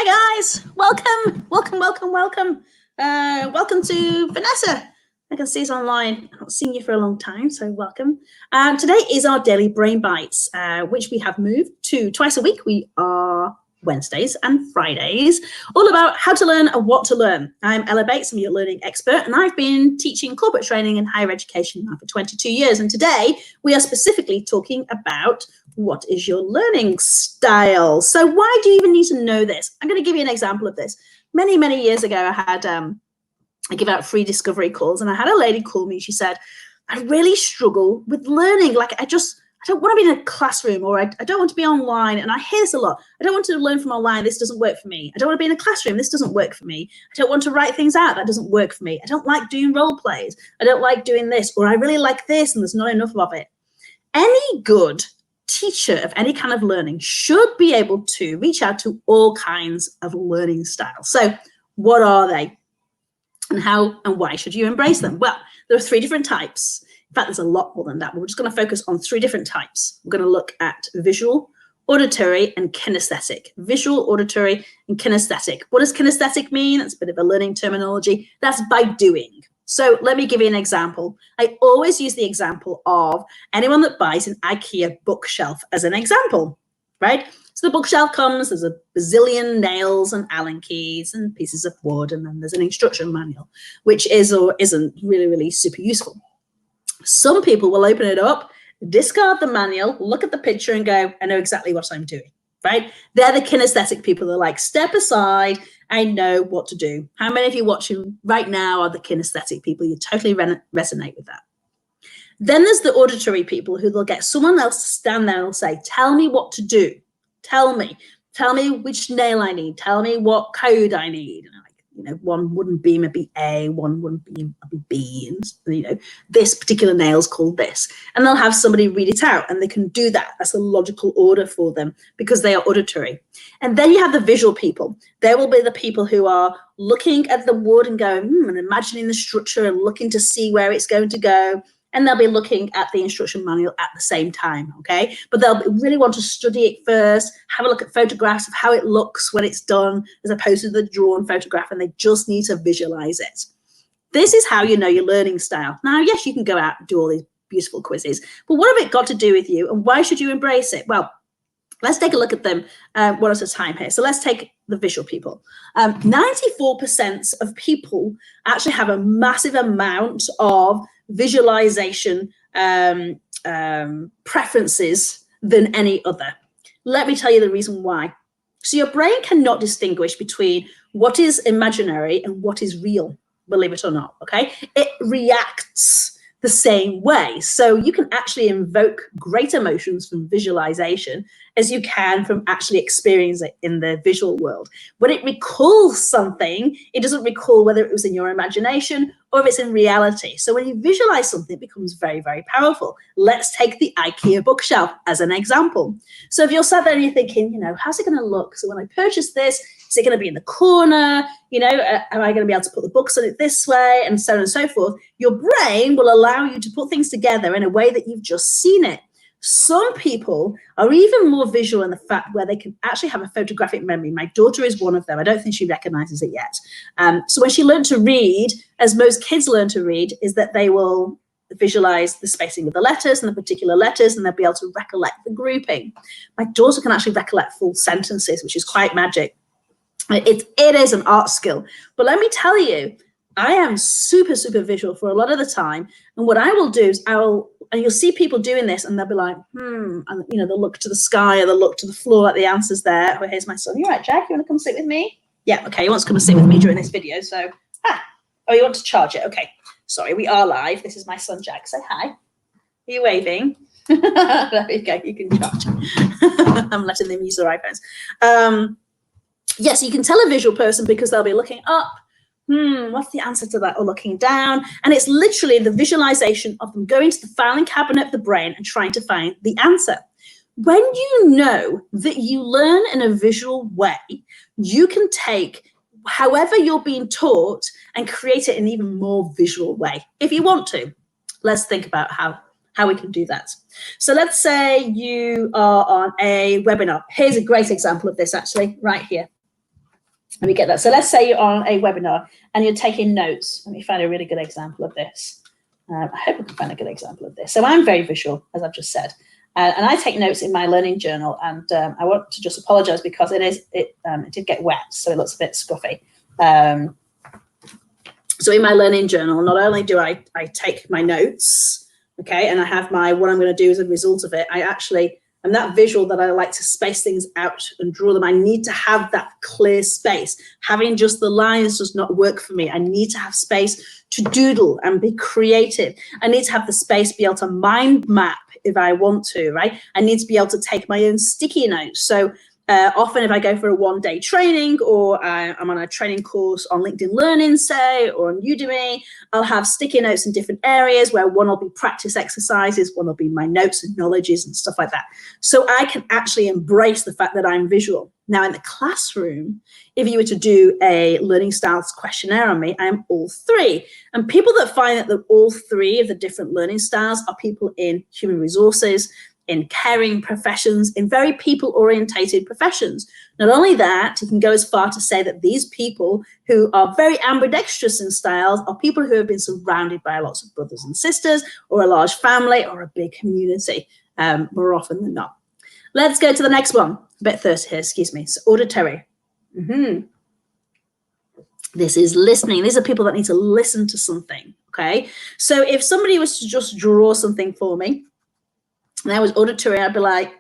Hi guys, welcome to Vanessa. I can see it's online. I've not seen you for a long time, so welcome. Today is our daily brain bites, which we have moved to twice a week. We are Wednesdays and Fridays, all about how to learn and what to learn. I'm Ella Bates, I'm your learning expert, and I've been teaching corporate training and higher education now for 22 years. And today we are specifically talking about what is your learning style. So why do you even need to know this? I'm going to give you an example of this. Many years ago, I give out free discovery calls, and I had a lady call me. She said, I really struggle with learning. Like, I don't want to be in a classroom, or I don't want to be online. And I hear this a lot. I don't want to learn from online. This doesn't work for me. I don't want to be in a classroom. This doesn't work for me. I don't want to write things out. That doesn't work for me. I don't like doing role plays. I don't like doing this, or I really like this, and there's not enough of it. Any good teacher of any kind of learning should be able to reach out to all kinds of learning styles. So what are they? And how and why should you embrace them? Well, there are three different types. In fact, there's a lot more than that, but we're just going to focus on three different types. We're going to look at visual, auditory, and kinesthetic. Visual, auditory, and kinesthetic. What does kinesthetic mean? That's a bit of a learning terminology. That's by doing. So let me give you an example. I always use the example of anyone that buys an IKEA bookshelf as an example, right? So the bookshelf comes, there's a bazillion nails and Allen keys and pieces of wood, and then there's an instruction manual, which is or isn't really super useful. Some people will open it up, discard the manual, look at the picture and go, I know exactly what I'm doing, right? They're the kinesthetic people. They're like, step aside, I know what to do. How many of you watching right now are the kinesthetic people? You totally resonate with that. Then there's the auditory people who they'll get someone else to stand there and will say, tell me what to do. Tell me which nail I need. Tell me what code I need. And one wooden beam would be A, one wooden beam would be B, and this particular nail is called this. And they'll have somebody read it out, and they can do that. That's a logical order for them because they are auditory. And then you have the visual people. There will be the people who are looking at the wood and going, and imagining the structure and looking to see where it's going to go. And they'll be looking at the instruction manual at the same time, okay? But they'll really want to study it first, have a look at photographs of how it looks when it's done, as opposed to the drawn photograph, and they just need to visualize it. This is how you know your learning style. Now, yes, you can go out and do all these beautiful quizzes, but what have it got to do with you, and why should you embrace it? Well, let's take a look at them one at a time here. So let's take the visual people. 94% of people actually have a massive amount of visualization preferences than any other. Let me tell you the reason why. So your brain cannot distinguish between what is imaginary and what is real, believe it or not, okay? It reacts the same way. So you can actually invoke great emotions from visualization as you can from actually experiencing it in the visual world. When it recalls something, it doesn't recall whether it was in your imagination or if it's in reality. So when you visualize something, it becomes very powerful. Let's take the IKEA bookshelf as an example. So if you're sat there and you're thinking, how's it going to look? So when I purchase this, is it going to be in the corner? Am I going to be able to put the books on it this way? And so on and so forth. Your brain will allow you to put things together in a way that you've just seen it. Some people are even more visual in the fact where they can actually have a photographic memory. My daughter is one of them. I don't think she recognizes it yet. So when she learned to read, as most kids learn to read, is that they will visualize the spacing of the letters and the particular letters, and they'll be able to recollect the grouping. My daughter can actually recollect full sentences, which is quite magic. It is an art skill. But let me tell you, I am super visual for a lot of the time. And what I will do is and you'll see people doing this and they'll be like, and they'll look to the sky or they'll look to the floor at the answers there. Oh, here's my son. You all right, Jack? You want to come sit with me? Yeah, okay, he wants to come and sit with me during this video. So, you want to charge it? Okay, sorry, we are live. This is my son, Jack. Say hi. Are you waving? There you go, you can charge. I'm letting them use their iPhones. Yes, you can tell a visual person because they'll be looking up. What's the answer to that? Or looking down. And it's literally the visualization of them going to the filing cabinet of the brain and trying to find the answer. When you know that you learn in a visual way, you can take however you're being taught and create it in an even more visual way if you want to. Let's think about how we can do that. So let's say you are on a webinar. Here's a great example of this actually, right here. Let me get that. So let's say you're on a webinar and you're taking notes. Let me find a really good example of this. I hope I can find a good example of this. So I'm very visual, as I've just said. And I take notes in my learning journal, and I want to just apologize because it did get wet, so it looks a bit scuffy. So in my learning journal, not only do I take my notes, okay, and I have what I'm going to do as a result of it, I'm that visual that I like to space things out and draw them. I need to have that clear space. Having just the lines does not work for me. I need to have space to doodle and be creative. I need to have the space to be able to mind map if I want to, right? I need to be able to take my own sticky notes. So often if I go for a one-day training, or I'm on a training course on LinkedIn Learning, say, or on Udemy, I'll have sticky notes in different areas where one will be practice exercises, one will be my notes and knowledges and stuff like that. So I can actually embrace the fact that I'm visual. Now in the classroom, if you were to do a learning styles questionnaire on me, I'm all three. And people that find that all three of the different learning styles are people in human resources, in caring professions, in very people-orientated professions. Not only that, you can go as far to say that these people who are very ambidextrous in styles are people who have been surrounded by lots of brothers and sisters, or a large family, or a big community, more often than not. Let's go to the next one. A bit thirsty here, excuse me. So auditory. This is listening. These are people that need to listen to something, okay? So if somebody was to just draw something for me, and I was auditory, I'd be like,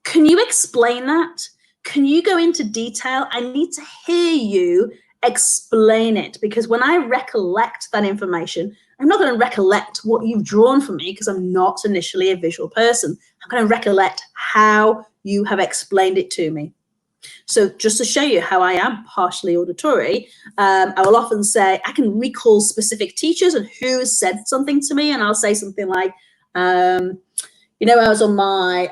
can you explain that? Can you go into detail? I need to hear you explain it, because when I recollect that information, I'm not going to recollect what you've drawn for me because I'm not initially a visual person. I'm going to recollect how you have explained it to me. So just to show you how I am partially auditory, I will often say I can recall specific teachers and who has said something to me, and I'll say something like, you know, I was on my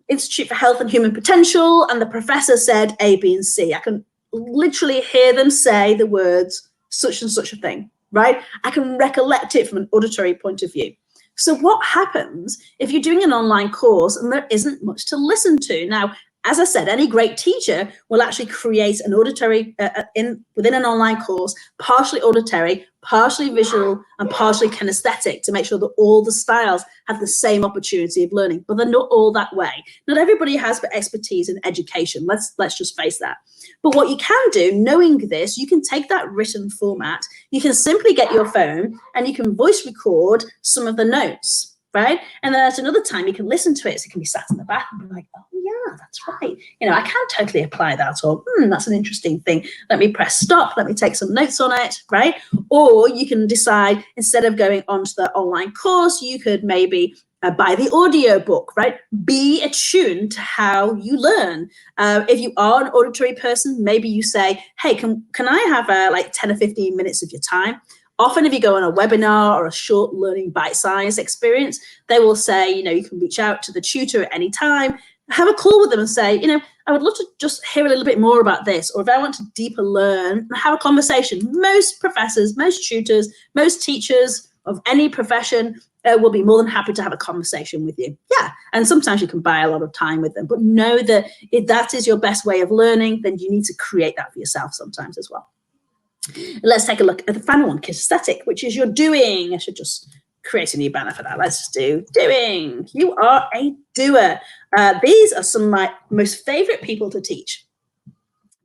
Institute for Health and Human Potential, and the professor said A, B, and C. I can literally hear them say the words such and such a thing, right? I can recollect it from an auditory point of view. So what happens if you're doing an online course and there isn't much to listen to? Now, as I said, any great teacher will actually create an auditory within an online course, partially auditory, partially visual, and partially kinesthetic, to make sure that all the styles have the same opportunity of learning. But they're not all that way. Not everybody has expertise in education. Let's just face that. But what you can do, knowing this, you can take that written format. You can simply get your phone and you can voice record some of the notes. Right? And then at another time you can listen to it. So you can be sat in the back and be like, oh yeah, that's right. You know, I can totally apply that, or that's an interesting thing. Let me press stop. Let me take some notes on it, right? Or you can decide, instead of going onto the online course, you could maybe buy the audio book, right? Be attuned to how you learn. If you are an auditory person, maybe you say, hey, can I have like 10 or 15 minutes of your time? Often if you go on a webinar or a short learning bite-sized experience, they will say, you know, you can reach out to the tutor at any time, have a call with them and say, you know, I would love to just hear a little bit more about this. Or if I want to deeper learn, have a conversation. Most professors, most tutors, most teachers of any profession will be more than happy to have a conversation with you. Yeah, and sometimes you can buy a lot of time with them. But know that if that is your best way of learning, then you need to create that for yourself sometimes as well. Let's take a look at the final one, kinesthetic, which is your doing. I should just create a new banner for that. Let's just do doing. You are a doer. These are some of my most favorite people to teach. I'll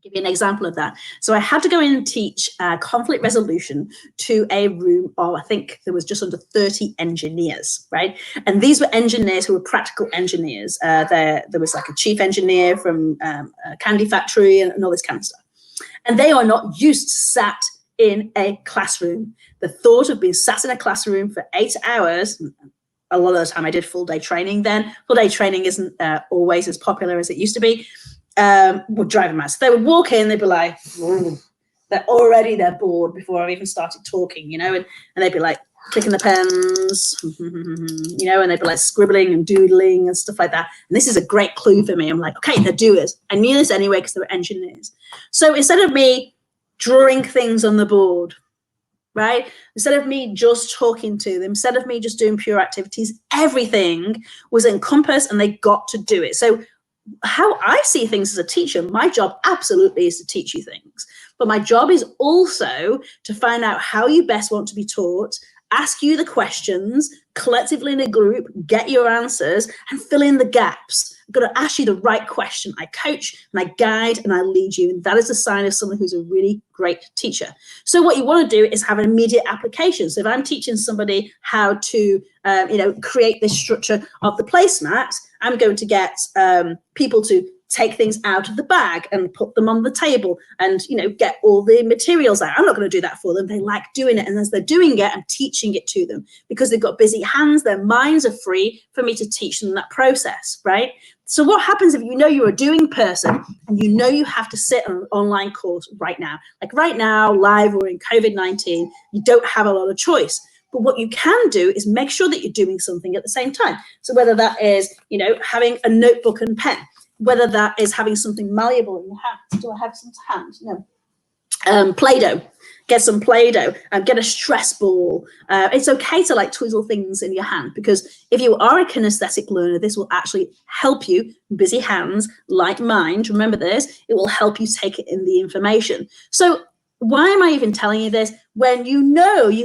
give you an example of that. So I had to go in and teach conflict resolution to a room of, I think there was just under 30 engineers, right? And these were engineers who were practical engineers. There was like a chief engineer from a candy factory and all this kind of stuff. And they are not used to sat in a classroom. The thought of being sat in a classroom for 8 hours, a lot of the time I did full day training then. Full day training isn't always as popular as it used to be, would drive them mad. So they would walk in, they'd be like, they're bored before I even started talking, you know, and they'd be like clicking the pens, you know, and they'd be like scribbling and doodling and stuff like that. And this is a great clue for me. I'm like, okay, they're doers. I knew this anyway because they were engineers. So instead of me drawing things on the board, right? Instead of me just talking to them, instead of me just doing pure activities, everything was encompassed and they got to do it. So how I see things as a teacher, my job absolutely is to teach you things. But my job is also to find out how you best want to be taught, ask you the questions collectively in a group, get your answers, and fill in the gaps. I've got to ask you the right question. I coach and I guide and I lead you. And that is a sign of someone who's a really great teacher. So what you want to do is have an immediate application. So if I'm teaching somebody how to, create this structure of the placemat, I'm going to get people to take things out of the bag and put them on the table and, get all the materials out. I'm not going to do that for them. They like doing it. And as they're doing it, I'm teaching it to them because they've got busy hands. Their minds are free for me to teach them that process, right? So what happens if you're a doing person and you have to sit on an online course right now? Like right now, live or in COVID-19, you don't have a lot of choice. But what you can do is make sure that you're doing something at the same time. So whether that is, having a notebook and pen, whether that is having something malleable in your hand. Do I have some to hand? No. Play-Doh. Get some Play-Doh. Get a stress ball. It's okay to twizzle things in your hand because if you are a kinesthetic learner, this will actually help you. Busy hands, light mind. Remember this. It will help you take in the information. So why am I even telling you this? When you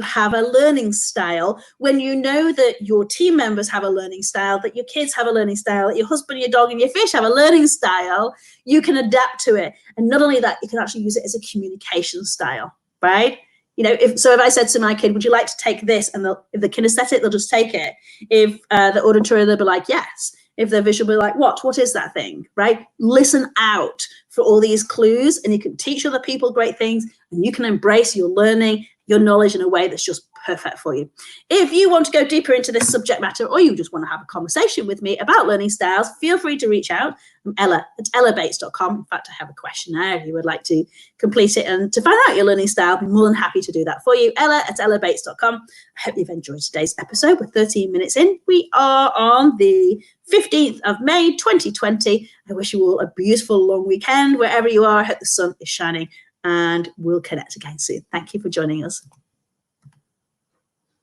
have a learning style, when that your team members have a learning style, that your kids have a learning style, that your husband, your dog, and your fish have a learning style, you can adapt to it. And not only that, you can actually use it as a communication style, right? If I said to my kid, would you like to take this? And if they're kinesthetic, they'll just take it. If they're auditory, they'll be like, yes. If they're visual, they'll be like, what is that thing, right? Listen out for all these clues and you can teach other people great things and you can embrace your learning, your knowledge in a way that's just perfect for you. If you want to go deeper into this subject matter or you just want to have a conversation with me about learning styles, feel free to reach out. I'm Ella at ellabates.com. In fact, I have a questionnaire if you would like to complete it and to find out your learning style. I'm more than happy to do that for you. Ella at ellabates.com. I hope you've enjoyed today's episode. We're 13 minutes in. We are on the 15th of May, 2020. I wish you all a beautiful long weekend wherever you are. I hope the sun is shining and we'll connect again soon. Thank you for joining us.